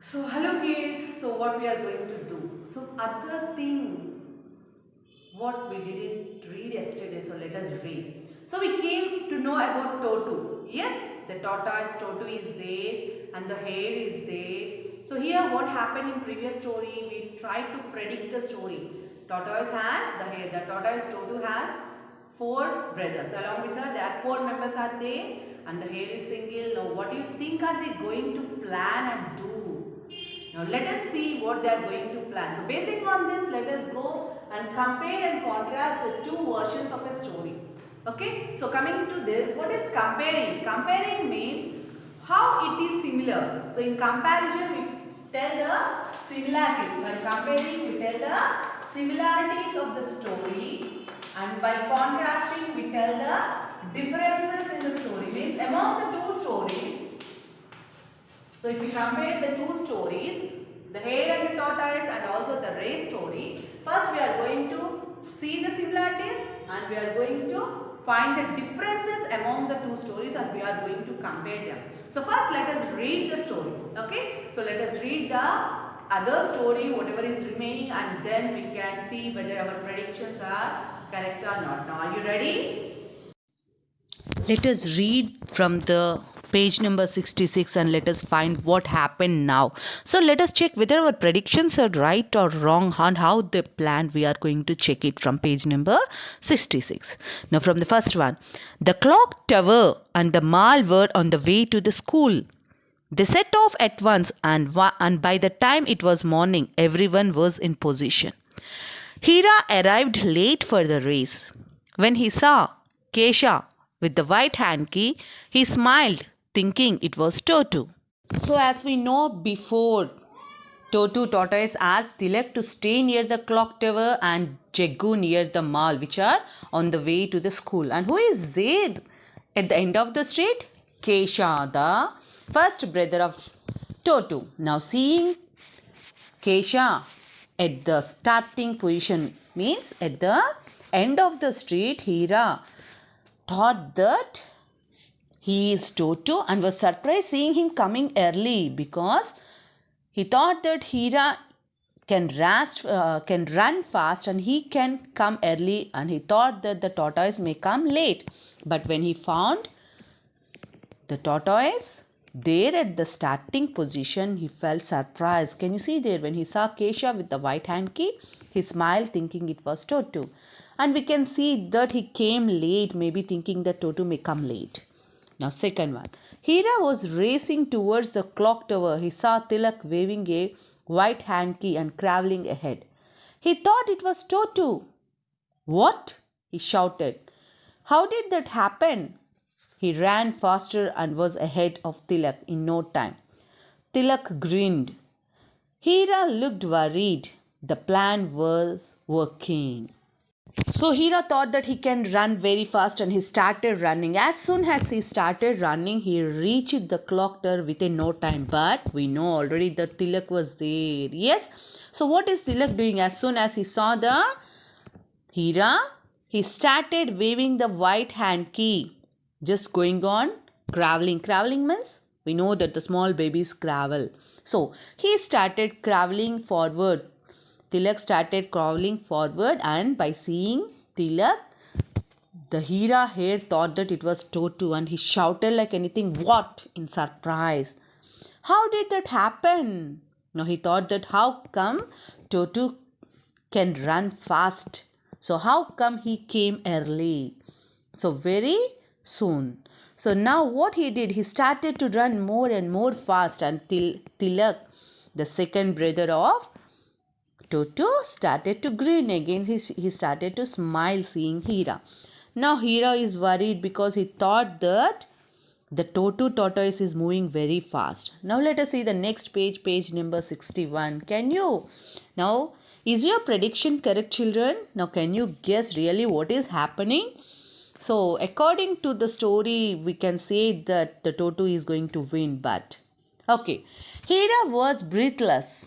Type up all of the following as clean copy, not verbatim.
So hello kids, so what we are going to do? So other thing what we didn't read yesterday, so let us read. So we came to know about Totu. Yes, the tortoise Totu is there and the hare is there. So here what happened in previous story, we tried to predict the story. Tortoise has the hare, the tortoise Totu has four brothers. Along with her, there are four members are there and the hare is single. Now what do you think are they going to plan and do? Now let us see what they are going to plan. So basing on this, let us go and compare and contrast the two versions of a story. Okay. So coming to this, what is comparing? Comparing means how it is similar. So in comparison, we tell the similarities. While comparing, we tell the similarities of the story, and by contrasting, we tell the differences in the story. Means among the two stories, so if we compare the two stories, the hare and the tortoise and also the race story, first we are going to see the similarities and we are going to find the differences among the two stories and we are going to compare them. So first let us read the story. Okay. So let us read the other story, whatever is remaining, and then we can see whether our predictions are correct or not. Now are you ready? Let us read from the page number 66 and let us find what happened now. So let us check whether our predictions are right or wrong and how they planned. We are going to check it from page number 66. Now from the first one, the clock tower and the mall were on the way to the school. They set off at once and by the time it was morning, everyone was in position. Hira arrived late for the race. When he saw Kesha with the white hand key, he smiled, thinking it was Totu. So, as we know before, Totu tortoise asked Tilak to stay near the clock tower and Jeggu near the mall, which are on the way to the school. And who is there at the end of the street? Kesha, the first brother of Totu. Now, seeing Kesha at the starting position means at the end of the street, Hira thought that he is Toto and was surprised seeing him coming early because he thought that Hira can run fast and he can come early, and he thought that the tortoise may come late. But when he found the tortoise there at the starting position, he felt surprised. Can you see there when he saw Kesha with the white hand key? He smiled thinking it was Totu. And we can see that he came late, maybe thinking that Totu may come late. Now second one. Hira was racing towards the clock tower. He saw Tilak waving a white hand key and travelling ahead. He thought it was Totu. What? He shouted. How did that happen? He ran faster and was ahead of Tilak in no time. Tilak grinned. Hira looked worried. The plan was working. So Hira thought that he can run very fast and he started running. As soon as he started running, he reached the clock tower within no time. But we know already that Tilak was there. Yes. So what is Tilak doing? As soon as he saw the Hira, he started waving the white hand key. Just going on craveling. Craveling means we know that the small babies cravel. So he started craveling forward. Tilak started crawling forward, and by seeing Tilak, the Hira hare thought that it was Totu and he shouted like anything, "What?" in surprise. How did that happen? Now he thought that how come Totu can run fast? So how come he came early? So very soon. So now what he did, he started to run more and more fast until Tilak, the second brother of Toto, started to grin again. He started to smile seeing Hira. Now Hira is worried because he thought that the Toto tortoise is moving very fast. Now let us see the next page, page number 61. Can you? Now, is your prediction correct, children? Now can you guess really what is happening? So according to the story, we can say that the Toto is going to win, but okay. Hira was breathless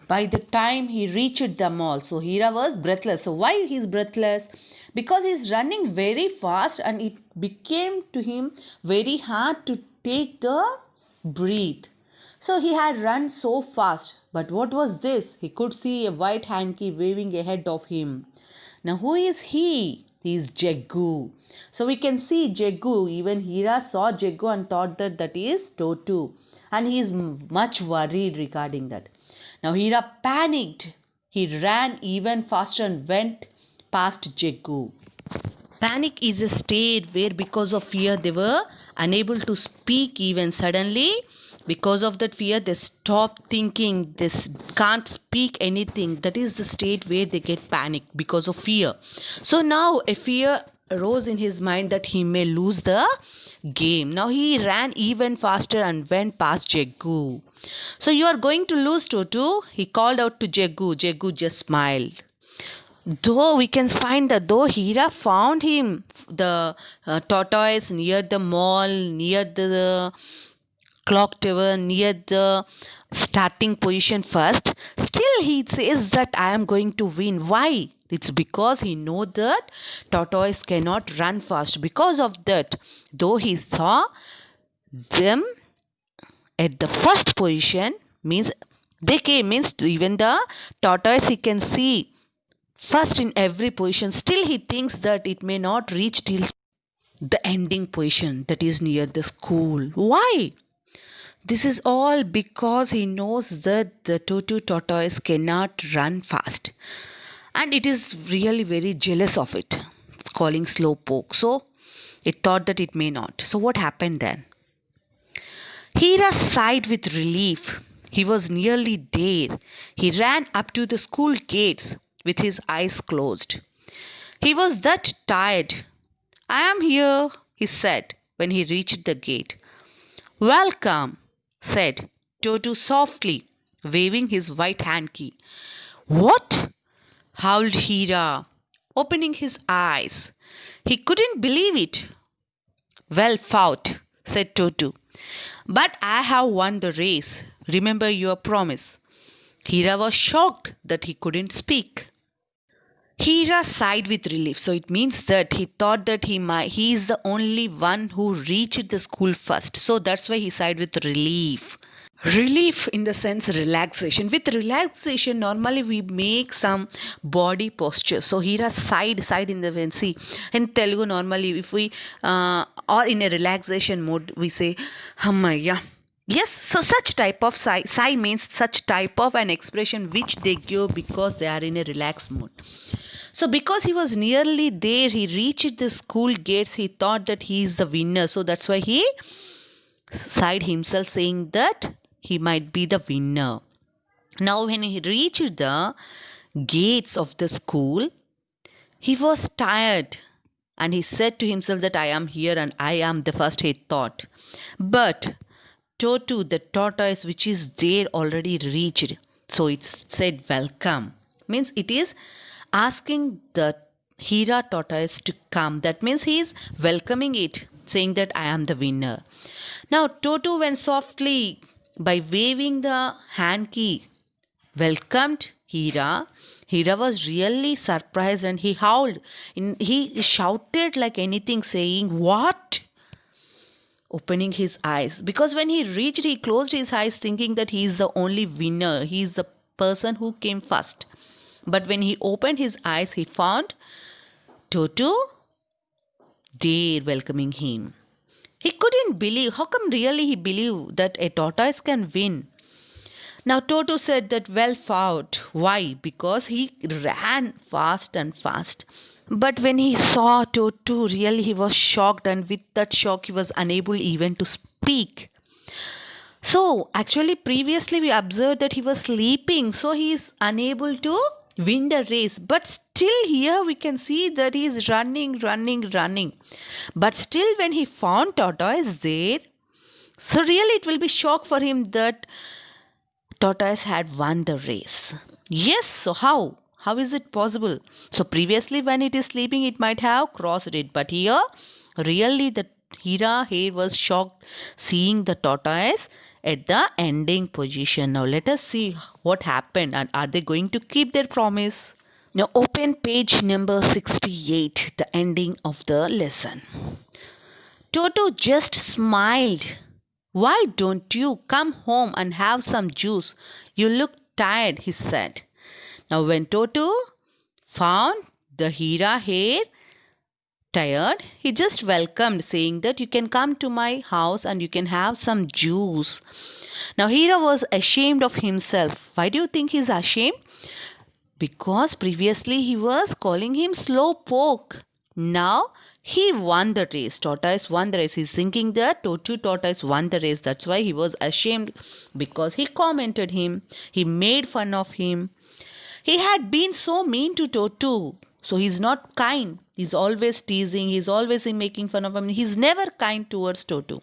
by the time he reached the mall. So Hira was breathless. So why he's breathless? Because he's running very fast and it became to him very hard to take the breath. So he had run so fast. But what was this? He could see a white hanky waving ahead of him. Now who is he? He is Jeggu. So we can see Jeggu. Even Hira saw Jeggu and thought that that is Totu. And he is much worried regarding that. Now Hira panicked. He ran even faster and went past Jeggu. Panic is a state where because of fear they were unable to speak even suddenly. Because of that fear they stop thinking, they can't speak anything. That is the state where they get panic because of fear. So now a fear arose in his mind that he may lose the game. Now he ran even faster and went past Jeggu. So you are going to lose, Totu, he called out to Jeggu. Jeggu just smiled. Though we can find that though Hira found him, the tortoise near the mall, near the clock tower, near the starting position first, still he says that I am going to win. Why? It's because he knows that tortoise cannot run fast. Because of that, though he saw them at the first position, means they came, means even the tortoise he can see first in every position, still he thinks that it may not reach till the ending position, that is near the school. Why? This is all because he knows that the Totu tortoise cannot run fast, and it is really very jealous of it. It's calling slowpoke. So it thought that it may not. So what happened then? Hira sighed with relief. He was nearly there. He ran up to the school gates with his eyes closed. He was that tired. I am here, he said when he reached the gate. Welcome, said Totu softly, waving his white hanky. What? Howled Hira, opening his eyes. He couldn't believe it. Well fought, said Totu. But I have won the race. Remember your promise. Hira was shocked that he couldn't speak. Hira sighed with relief. So it means that he thought that he is the only one who reached the school first. So that's why he sighed with relief. Relief in the sense relaxation. With relaxation, normally we make some body posture. So Hira sighed in the when see in Telugu normally if we or in a relaxation mode we say Hammaya. Yes, so such type of sigh. Sigh means such type of an expression which they give because they are in a relaxed mode. So because he was nearly there, he reached the school gates, he thought that he is the winner. So that's why he sighed himself saying that he might be the winner. Now when he reached the gates of the school, he was tired and he said to himself that I am here and I am the first, he thought. But Totu, the tortoise which is there, already reached. So it said welcome. Means it is asking the Hira tortoise to come. That means he is welcoming it, saying that I am the winner. Now Totu went softly by waving the hanky, welcomed Hira. Hira was really surprised and he howled. He shouted like anything, saying, What? Opening his eyes. Because when he reached, he closed his eyes thinking that he is the only winner. He is the person who came first. But when he opened his eyes, he found Totu there welcoming him. He couldn't believe. How come really he believed that a tortoise can win? Now Totu said that well fought. Why? Because he ran fast and fast. But when he saw Totu, really he was shocked, and with that shock he was unable even to speak. So actually previously we observed that he was sleeping, so he is unable to win the race. But still here we can see that he is running. But still when he found Tortoise there, so really it will be shock for him that Tortoise had won the race. Yes, so how? How is it possible? So previously when it is sleeping it might have crossed it, but here really the Hira here was shocked seeing the tortoise at the ending position. Now let us see what happened, and are they going to keep their promise? Now open page number 68, the ending of the lesson. Toto just smiled Why don't you come home and have some juice? You look tired, he said. Now, when Toto found the Hira hare tired, he just welcomed, saying that you can come to my house and you can have some juice. Now, Hira was ashamed of himself. Why do you think he's ashamed? Because previously he was calling him slowpoke. Now he won the race. Tortoise won the race. He's thinking that Tortoise won the race. That's why he was ashamed, because he commented him. He made fun of him. He had been so mean to Totu. So he's not kind. He's always teasing. He's always making fun of him. He's never kind towards Totu.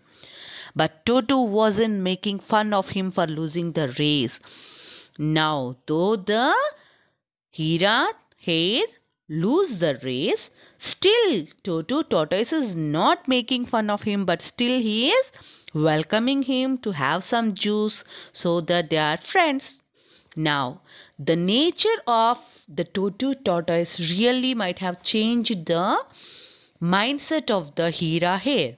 But Totu wasn't making fun of him for losing the race. Now, though the Hira hare lose the race, still Toto Tortoise is not making fun of him, but still he is welcoming him to have some juice so that they are friends. Now, the nature of the Toto Tortoise really might have changed the mindset of the Hira hare.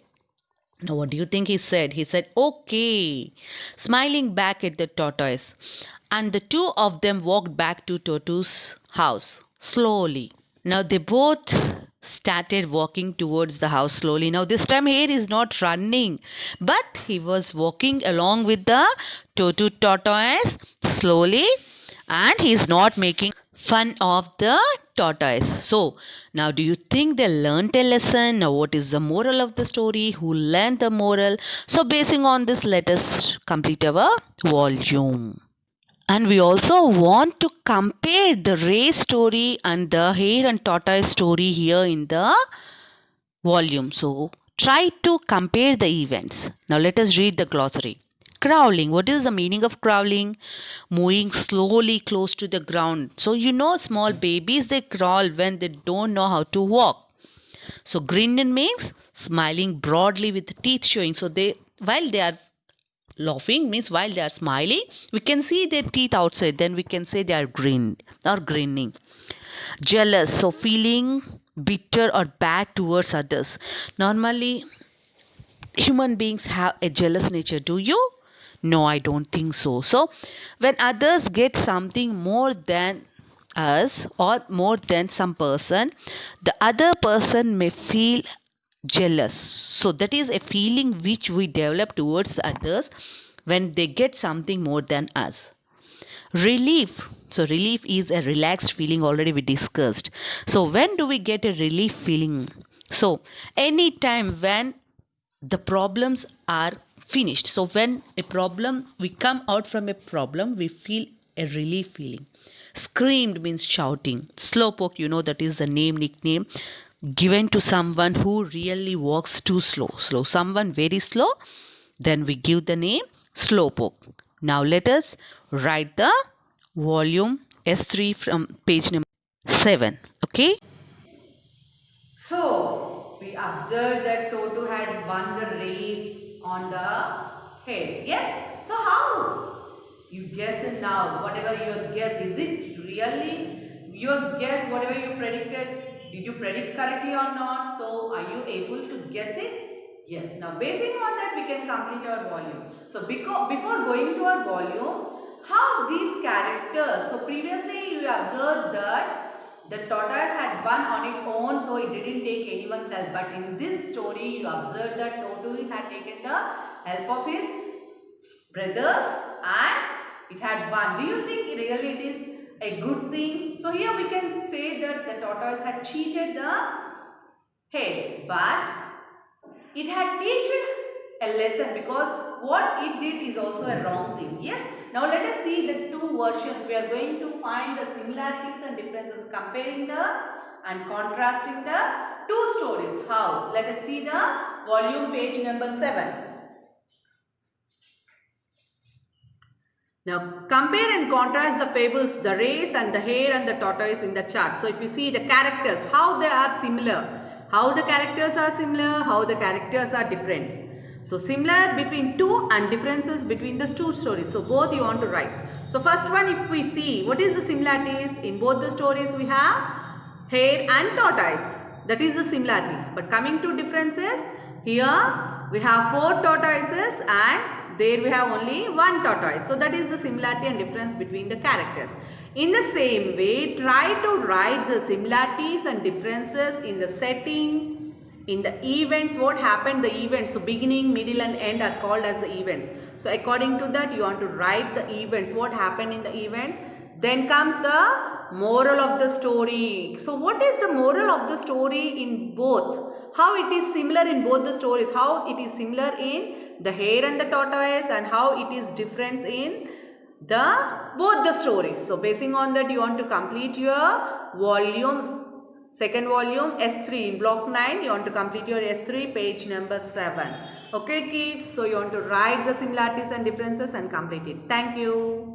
Now, what do you think he said? He said, okay, smiling back at the tortoise. And the two of them walked back to Totu's house slowly. Now, they both started walking towards the house slowly. Now, this time, Hare is not running, but he was walking along with the Totu tortoise slowly, and he is not making fun of the tortoise. So, now do you think they learned a lesson? Now, what is the moral of the story? Who learned the moral? So, basing on this, let us complete our volume. And we also want to compare the race story and the hare and tortoise story here in the volume. So, try to compare the events. Now, let us read the glossary. Crawling. What is the meaning of crawling? Moving slowly close to the ground. So, small babies, they crawl when they don't know how to walk. So, grinning means smiling broadly with teeth showing. So, while they are laughing, means while they are smiling, we can see their teeth outside. Then we can say they are grinned or grinning. Jealous. So, feeling bitter or bad towards others. Normally, human beings have a jealous nature. Do you? No, I don't think so. So, when others get something more than us or more than some person, the other person may feel jealous. So, that is a feeling which we develop towards the others when they get something more than us. Relief. So, relief is a relaxed feeling, already we discussed. So, when do we get a relief feeling? So, anytime when the problems are finished. So when we come out from a problem, we feel a relief feeling. Screamed means shouting. Slowpoke, that is the nickname given to someone who really walks too slow. Someone very slow, then we give the name Slowpoke. Now let us write the volume S3 from page number 7. Okay. So, we observed that Toto had won the race on the hare. Yes? So, how? You guess it now. Whatever your guess, is it really your guess, whatever you predicted? Did you predict correctly or not? So, are you able to guess it? Yes. Now, basing on that, we can complete our volume. So, before going to our volume, how these characters, so previously you observed that the tortoise had won on its own, so it didn't take anyone's help. But in this story, you observed that Toto had taken the help of his brothers and it had won. Do you think really it is a good thing? So here we can say that the tortoise had cheated the hare, but it had taken a lesson, because what it did is also a wrong thing. Yes. Now let us see the two versions. We are going to find the similarities and differences, comparing and contrasting the two stories. How? Let us see the volume page number 7. Now compare and contrast the fables, the race and the hare and the tortoise in the chart. So if you see the characters, how they are similar. How the characters are similar, how the characters are different. So similar between two and differences between the two stories. So both you want to write. So first one, if we see what is the similarities in both the stories, we have hare and tortoise. That is the similarity. But coming to differences, here we have 4 tortoises and there we have only 1 tortoise. So that is the similarity and difference between the characters. In the same way, try to write the similarities and differences in the setting, in the events, what happened, the events. So beginning, middle and end are called as the events. So according to that, you want to write the events, what happened in the events. Then comes the moral of the story. So what is the moral of the story in both? How it is similar in both the stories, how it is similar in the hare and the tortoise, and how it is different in both the stories. So basing on that, you want to complete your volume, second volume S3 in block 9. You want to complete your S3 page number 7. Okay kids, so you want to write the similarities and differences and complete it. Thank you.